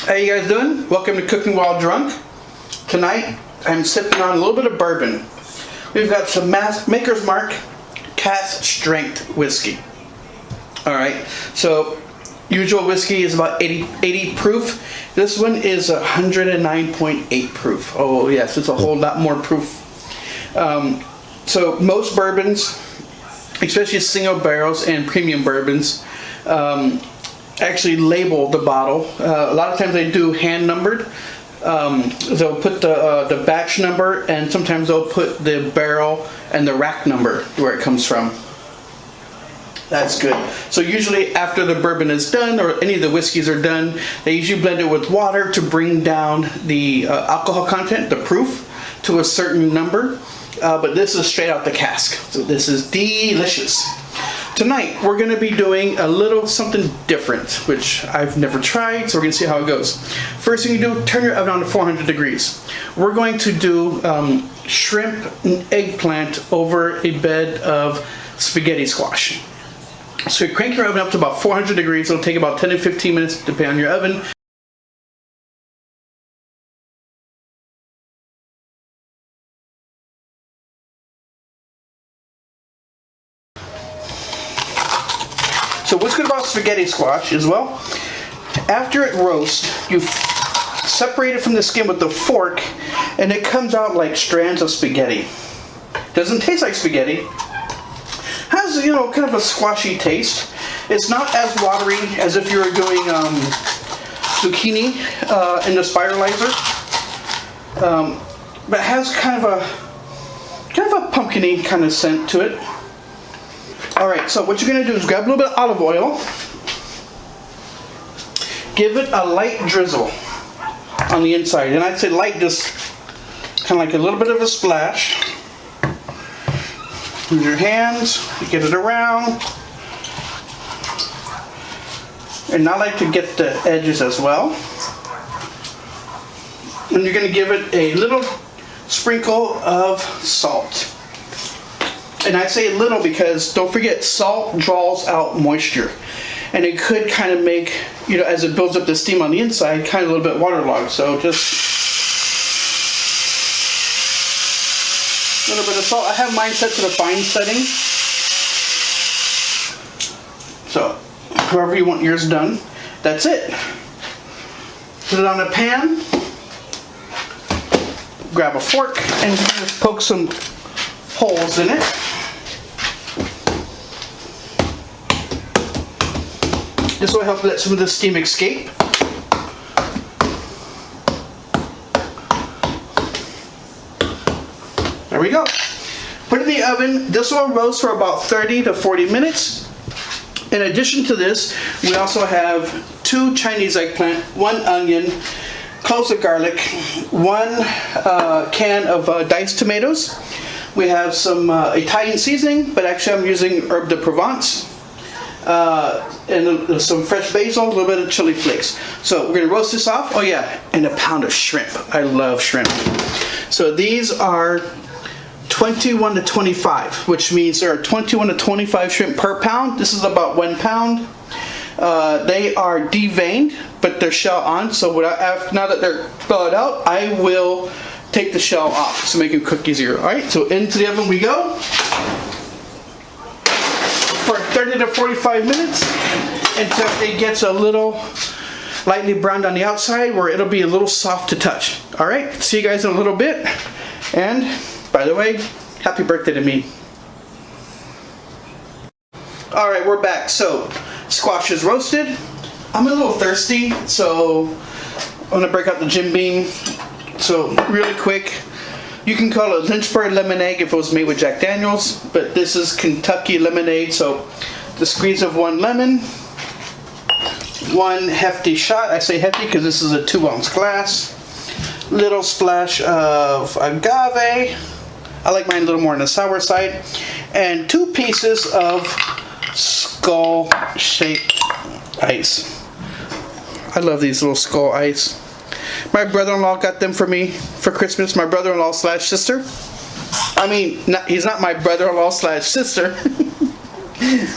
How you guys doing? Welcome to Cooking While Drunk. Tonight, I'm sipping on a little bit of bourbon. We've got some Maker's Mark Cask Strength whiskey. Alright, so usual whiskey is about 80 proof. This one is 109.8 proof. Oh yes, it's a whole lot more proof. So most bourbons, especially single barrels and premium bourbons, actually label the bottle. A lot of times they do hand numbered. They'll put the batch number, and sometimes they'll put the barrel and the rack number where it comes from. That's good. So usually after the bourbon is done, or any of the whiskeys are done, they usually blend it with water to bring down the alcohol content, the proof, to a certain number. But this is straight out the cask. So this is delicious. Tonight, we're going to be doing a little something different, which I've never tried, so we're going to see how it goes. First thing you do, turn your oven on to 400 degrees. We're going to do shrimp and eggplant over a bed of spaghetti squash. So you crank your oven up to about 400 degrees. It'll take about 10 to 15 minutes, depending on your oven. So what's good about spaghetti squash is, well, after it roasts, you separate it from the skin with the fork, and it comes out like strands of spaghetti. Doesn't taste like spaghetti. Has, you know, kind of a squashy taste. It's not as watery as if you were doing zucchini in the spiralizer, but it has kind of a pumpkin-y kind of scent to it. Alright, so what you're going to do is grab a little bit of olive oil, give it a light drizzle on the inside, and I'd say light, just kind of like a little bit of a splash. Use your hands, get it around, and I like to get the edges as well. And you're going to give it a little sprinkle of salt. And I say little because, don't forget, salt draws out moisture. And it could kind of make, you know, as it builds up the steam on the inside, kind of a little bit waterlogged. So just a little bit of salt. I have mine set to the fine setting. So, however you want yours done, that's it. Put it on a pan. Grab a fork and just poke some holes in it. This will help let some of the steam escape. There we go. Put it in the oven. This will roast for about 30 to 40 minutes. In addition to this, we also have 2 Chinese eggplant, 1 onion, cloves of garlic, 1 can of diced tomatoes. We have some Italian seasoning, but actually I'm using herb de Provence. And some fresh basil, a little bit of chili flakes. So we're going to roast this off. Oh yeah, and a pound of shrimp. I love shrimp. So these are 21 to 25, which means there are 21 to 25 shrimp per pound. This is about 1 pound. They are deveined, but they're shell on. So now that they're thawed out, I will take the shell off to make them cook easier. All right, so into the oven we go for 30 to 45 minutes until it gets a little lightly browned on the outside, where it'll be a little soft to touch. All right, see you guys in a little bit. And by the way, happy birthday to me. All right, we're back. So squash is roasted. I'm a little thirsty, so I'm gonna break out the Jim Beam. So really quick, you can call it Lynchburg lemonade if it was made with Jack Daniels, but this is Kentucky lemonade. So the squeeze of 1 lemon, 1 hefty shot. I say hefty because this is a 2-ounce glass. Little splash of agave. I like mine a little more on the sour side. And 2 pieces of skull-shaped ice. I love these little skull ice. My brother-in-law got them for me for Christmas. My brother-in-law / sister. I mean, he's not my brother-in-law / sister.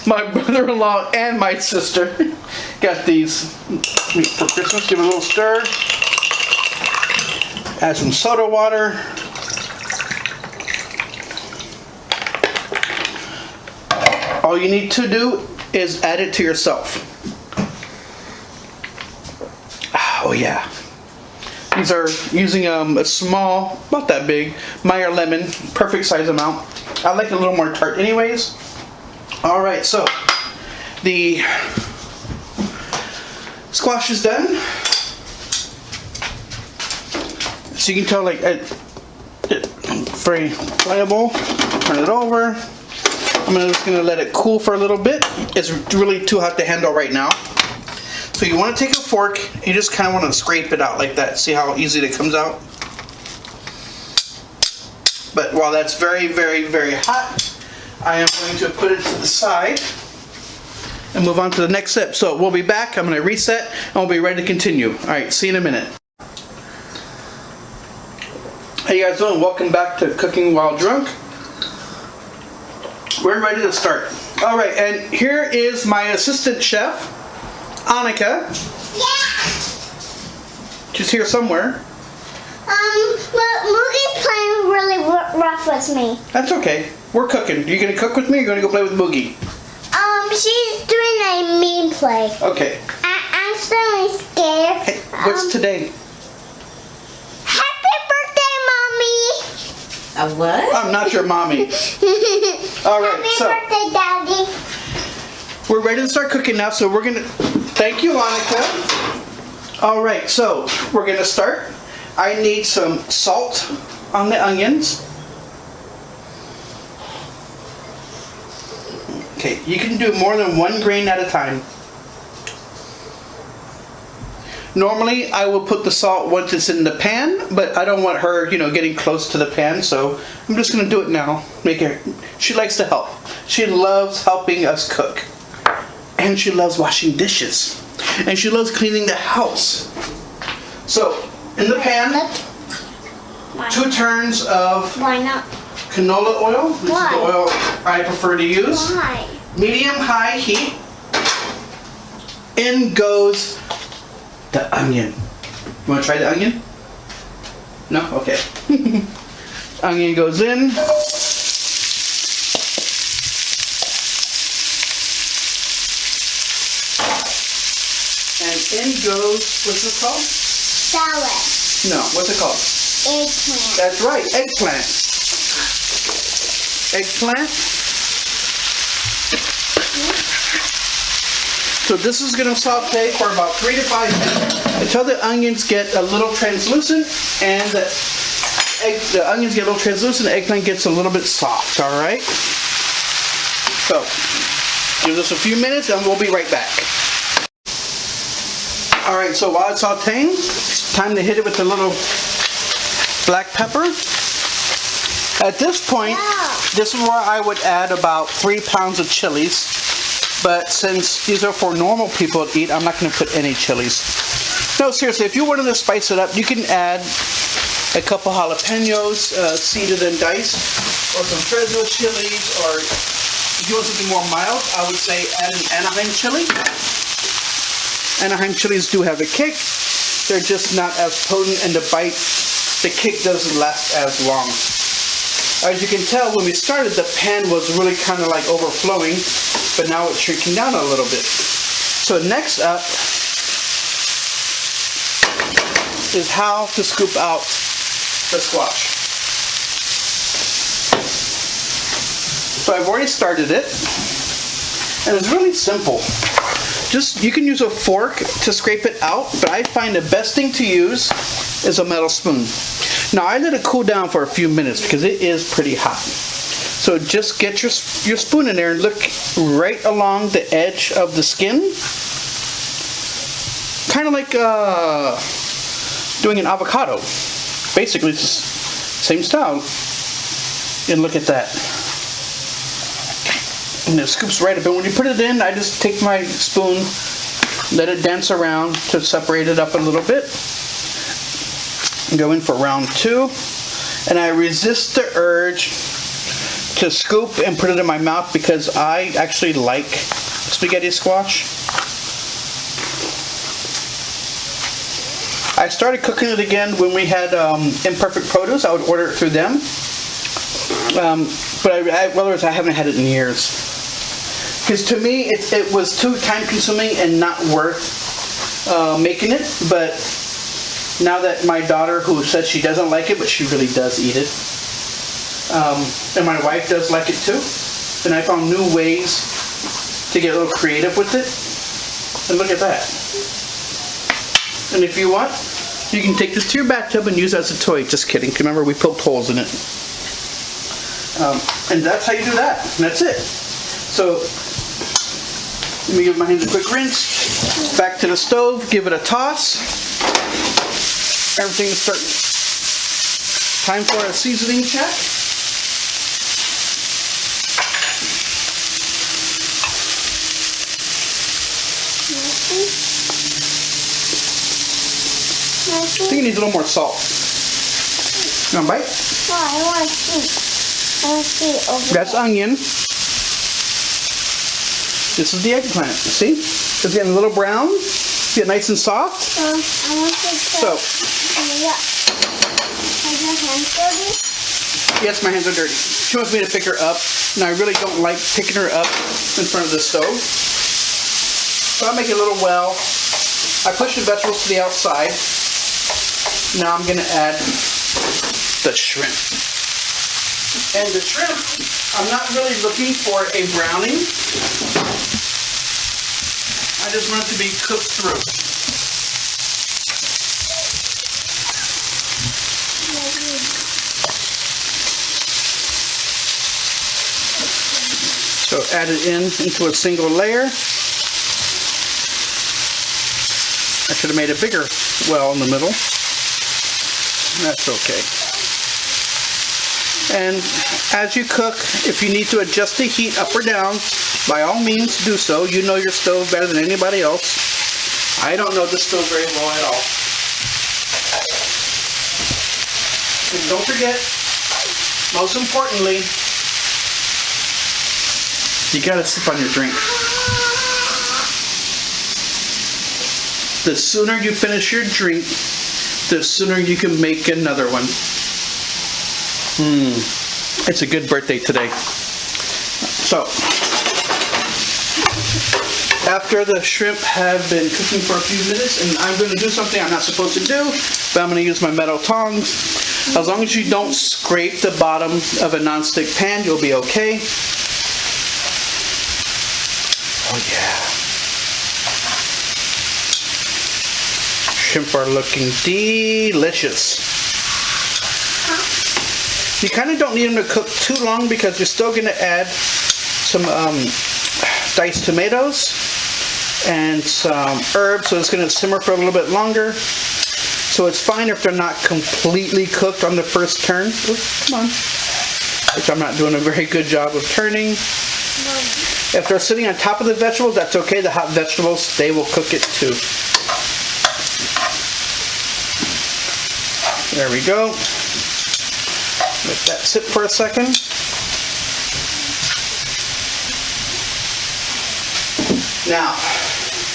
My brother-in-law and my sister got these for Christmas. Give it a little stir. Add some soda water. All you need to do is add it to yourself. Oh yeah. These are using a small, about that big, Meyer lemon, perfect size amount. I like it a little more tart anyways. All right, so the squash is done. So you can tell, like, it's very pliable. Turn it over. I'm just gonna let it cool for a little bit. It's really too hot to handle right now. So you want to take a fork, you just kind of want to scrape it out like that. See how easy it comes out? But while that's very, very, very hot, I am going to put it to the side and move on to the next step. So we'll be back. I'm going to reset and we'll be ready to continue. All right, see you in a minute. How you guys doing? Welcome back to Cooking While Drunk. We're ready to start. All right, and here is my assistant chef, Annika. Yeah. She's here somewhere. Moogie's playing really rough with me. That's okay. We're cooking. You gonna cook with me or you gonna go play with Moogie? She's doing a mean play. Okay. I'm still scared. Hey, what's today? Happy birthday, Mommy! A what? I'm not your mommy. All right, Happy so birthday, Daddy. we're ready to start cooking now. So we're gonna. Thank you, Annika. All right, so we're gonna start. I need some salt on the onions. Okay, you can do more than 1 grain at a time. Normally, I will put the salt once it's in the pan, but I don't want her, getting close to the pan, so I'm just gonna do it now. She likes to help. She loves helping us cook. And she loves washing dishes. And she loves cleaning the house. So, in the pan, 2 turns of Why not? canola oil. This is the Why? oil I prefer to use. Why? Medium-high heat. In goes the onion. You want to try the onion? No? Okay. Onion goes in. And in goes, what's it called? Salad. No, what's it called? Eggplant. That's right, eggplant. Eggplant. So this is going to saute for about 3 to 5 minutes until the onions get a little translucent and the onions get a little translucent, the eggplant gets a little bit soft, all right? So, give us a few minutes and we'll be right back. All right, so while it's sauteing, time to hit it with a little black pepper. At this point, this is where I would add about 3 pounds of chilies. But since these are for normal people to eat, I'm not going to put any chilies. No, seriously, if you wanted to spice it up, you can add a couple jalapenos, seeded and diced, or some Fresno chilies, or if you want something more mild, I would say add an Anaheim chili. Anaheim chilies do have a kick. They're just not as potent, and the kick doesn't last as long. As you can tell, when we started, the pan was really kind of like overflowing, but now it's shrinking down a little bit. So next up is how to scoop out the squash. So I've already started it, and it's really simple. You can use a fork to scrape it out, but I find the best thing to use is a metal spoon. Now I let it cool down for a few minutes because it is pretty hot. So just get your spoon in there and look right along the edge of the skin. Kind of like doing an avocado. Basically it's the same style. And look at that. And it scoops right up. And when you put it in, I just take my spoon, let it dance around to separate it up a little bit. Go in for round 2. And I resist the urge to scoop and put it in my mouth because I actually like spaghetti squash. I started cooking it again when we had Imperfect Produce. I would order it through them. But I haven't had it in years. Because to me, it was too time consuming and not worth making it. But now that my daughter, who says she doesn't like it, but she really does eat it, and my wife does like it too, then I found new ways to get a little creative with it. And look at that. And if you want, you can take this to your bathtub and use it as a toy. Just kidding. Remember, we poked holes in it. And that's how you do that. And that's it. So, let me give my hands a quick rinse. Back to the stove. Give it a toss. Everything is starting. Time for a seasoning check. I think it needs a little more salt. You want a bite? No, I want to see. I want to see it over That's there. onion. This is the eggplant. See? It's getting a little brown. Get nice and soft. I want to So, yeah. Are your hands dirty? yes, my hands are dirty. She wants me to pick her up, and I really don't like picking her up in front of the stove. So I'll make it a little well. I push the vegetables to the outside. Now I'm going to add the shrimp. And the shrimp, I'm not really looking for a browning. I just want it to be cooked through. So add it into a single layer. I should have made a bigger well in the middle. That's okay. And as you cook, if you need to adjust the heat up or down, by all means do so. You know your stove better than anybody else. I don't know the stove very well at all. And don't forget, most importantly, you gotta sip on your drink. The sooner you finish your drink, the sooner you can make another one. It's a good birthday today. So, after the shrimp have been cooking for a few minutes, and I'm going to do something I'm not supposed to do, but I'm going to use my metal tongs. As long as you don't scrape the bottom of a nonstick pan, you'll be okay. Oh yeah. Shrimp are looking delicious. You kind of don't need them to cook too long because you're still going to add some diced tomatoes and some herbs, so it's going to simmer for a little bit longer. So it's fine if they're not completely cooked on the first turn. Oops, come on. Which I'm not doing a very good job of turning. If they're sitting on top of the vegetables, that's okay. The hot vegetables, they will cook it too. There we go. Let that sit for a second. Now,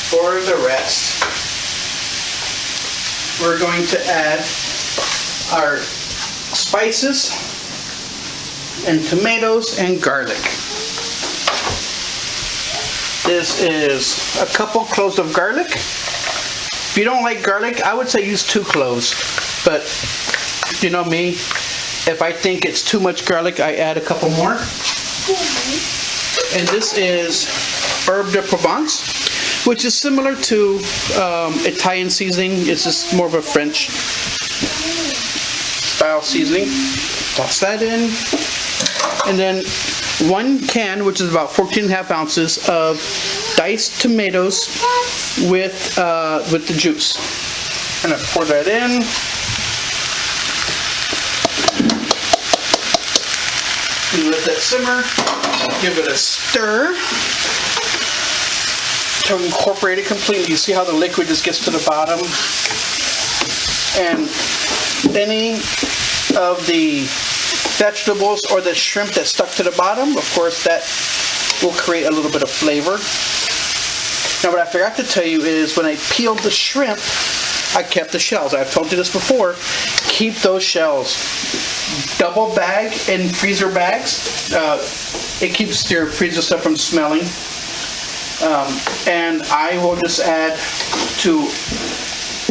for the rest, we're going to add our spices and tomatoes and garlic. This is a couple cloves of garlic. If you don't like garlic, I would say use 2 cloves. But you know me, if I think it's too much garlic, I add a couple more. And this is herb de Provence, which is similar to Italian seasoning. It's just more of a French style seasoning. Toss that in. And then 1 can, which is about 14.5 ounces of diced tomatoes with the juice. I'm gonna pour that in. And let that simmer. Give it a stir to incorporate it completely. You see how the liquid just gets to the bottom? And any of the vegetables or the shrimp that's stuck to the bottom. Of course, that will create a little bit of flavor. Now, what I forgot to tell you is when I peeled the shrimp, I kept the shells. I've told you this before. Keep those shells. Double bag in freezer bags. It keeps your freezer stuff from smelling. And I will just add to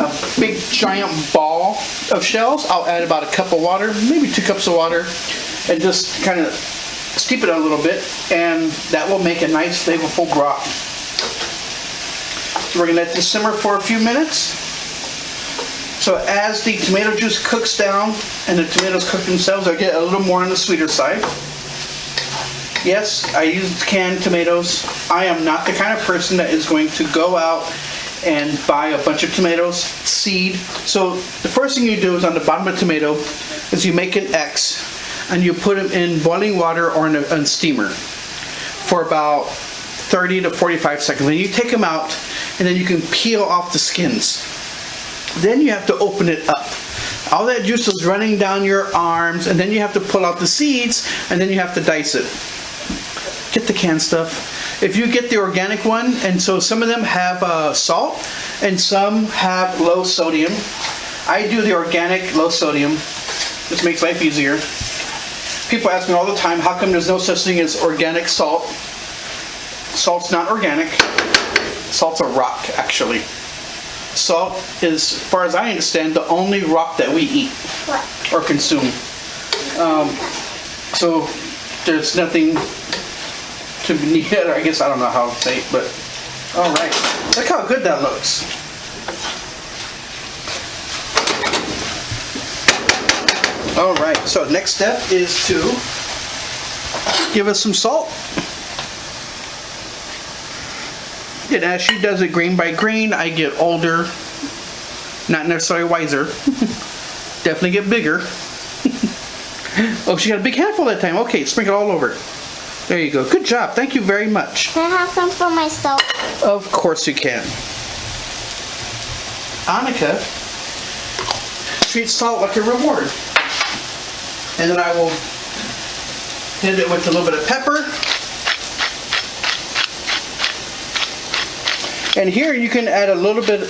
a big giant ball of shells. I'll add about a cup of water, maybe 2 cups of water, and just kind of steep it a little bit, and that will make a nice flavorful broth. So we're going to let this simmer for a few minutes. So as the tomato juice cooks down and the tomatoes cook themselves, they'll get a little more on the sweeter side. Yes, I use canned tomatoes. I am not the kind of person that is going to go out and buy a bunch of tomatoes, seed. So the first thing you do is on the bottom of the tomato is you make an X and you put them in boiling water or in a steamer for about 30 to 45 seconds. Then you take them out and then you can peel off the skins. Then you have to open it up. All that juice is running down your arms, and then you have to pull out the seeds, and then you have to dice it. Get the canned stuff. If you get the organic one, and so some of them have salt, and some have low sodium. I do the organic low sodium. This makes life easier. People ask me all the time, how come there's no such thing as organic salt? Salt's not organic. Salt's a rock, actually. Salt is, as far as I understand, the only rock that we eat or consume. So there's nothing to be needed. I guess I don't know how to say it, but all right. Look how good that looks. All right. So next step is to give us some salt. And as she does it grain by grain, I get older, not necessarily wiser. Definitely get bigger. Oh, she got a big handful that time. Okay, sprinkle it all over. There you go. Good job. Thank you very much. Can I have some for myself? Of course you can. Annika treats salt like a reward. And then I will hit it with a little bit of pepper. And here you can add a little bit,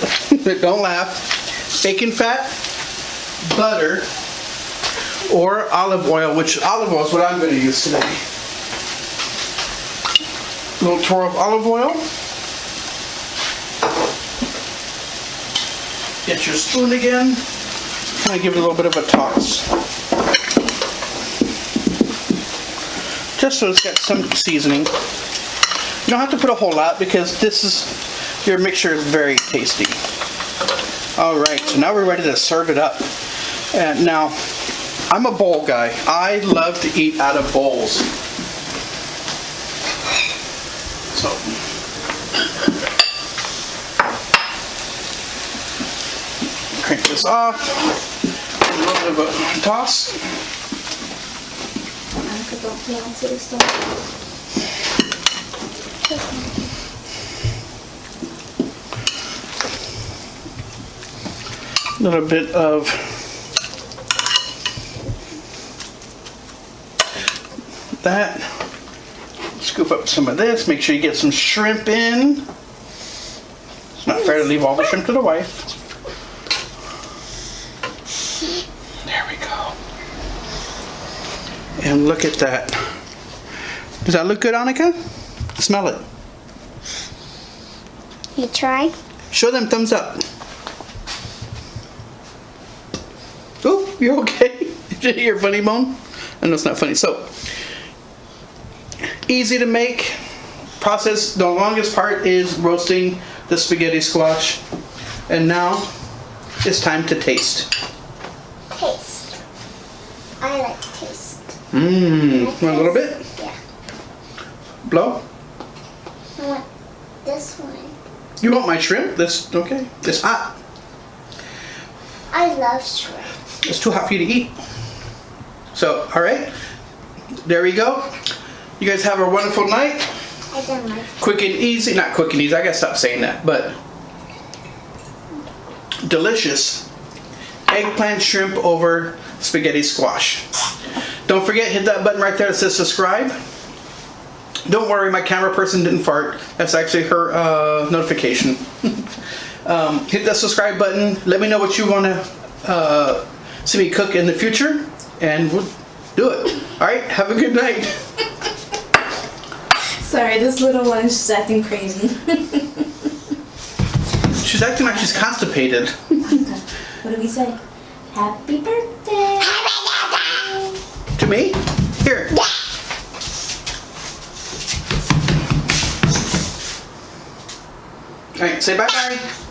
don't laugh, bacon fat, butter, or olive oil, which olive oil is what I'm going to use today. A little twirl of olive oil. Get your spoon again. Kind of give it a little bit of a toss. Just so it's got some seasoning. You don't have to put a whole lot because your mixture is very tasty. All right, so now we're ready to serve it up. And now, I'm a bowl guy. I love to eat out of bowls. So, crank this off. A little bit of a toss. A little bit of that. Scoop up some of this. Make sure you get some shrimp in. It's not fair to leave all the shrimp to the wife. There we go. And look at that. Does that look good, Annika? Smell it. You try? Show them thumbs up. Oh, you're okay? Did you hit your funny bone? I know it's not funny. So, easy to make. Process, the longest part is roasting the spaghetti squash. And now, it's time to taste. Taste. I like taste. Mmm, want a little bit? Yeah. Blow? I want this one. You want my shrimp? This, okay. It's hot. I love shrimp. It's too hot for you to eat. So, alright. There we go. You guys have a wonderful night. I don't like it. Quick and easy. Not quick and easy. I gotta stop saying that. But delicious eggplant shrimp over spaghetti squash. Don't forget, hit that button right there that says subscribe. Don't worry, my camera person didn't fart. That's actually her notification. Hit that subscribe button. Let me know what you want to see me cook in the future, and we'll do it. All right, have a good night. Sorry, this little one is just acting crazy. She's acting like she's constipated. What do we say? Happy birthday! To me? Here. All right, say bye-bye.